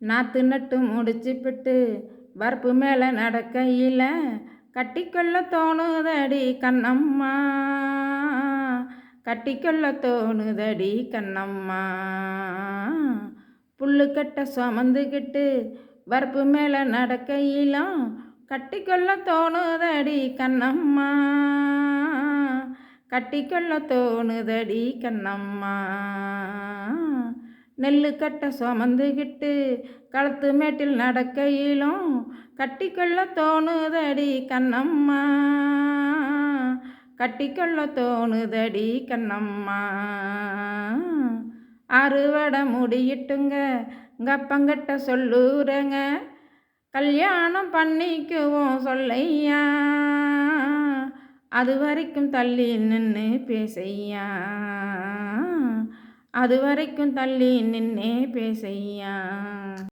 நாற்று நட்டு முடிச்சுப்பிட்டு வரப்பு மேலே நடக்கையில் கட்டிக்கொள்ள தோணுதடி கண்ணம்மா, கட்டிக்கொள்ள தோணுதடி கண்ணம்மா. புல்லுக்கட்டை சுமந்துக்கிட்டு வரப்பு மேலே நடக்கையிலும் கட்டிக்கொள்ள தோணுதடி கண்ணம்மா, கட்டிக்கொள்ள தோணுதடி கண்ணம்மா. நெல்லுக்கட்டை சுமந்துக்கிட்டு களத்து மேட்டில் நடக்கையிலும் கட்டிக்கொள்ள தோணுதடி கண்ணம்மா, கட்டிக்கொள்ள தோணுதடி கண்ணம்மா. அறுவடை முடியிட்டுங்க கப்பங்கிட்ட சொல்லுறேங்க, கல்யாணம் பண்ணிக்குவோம் சொல்லையா, அது வரைக்கும் தள்ளி நின்று பேசையா, அது வரைக்கும் தள்ளி நின்னே பேசையா.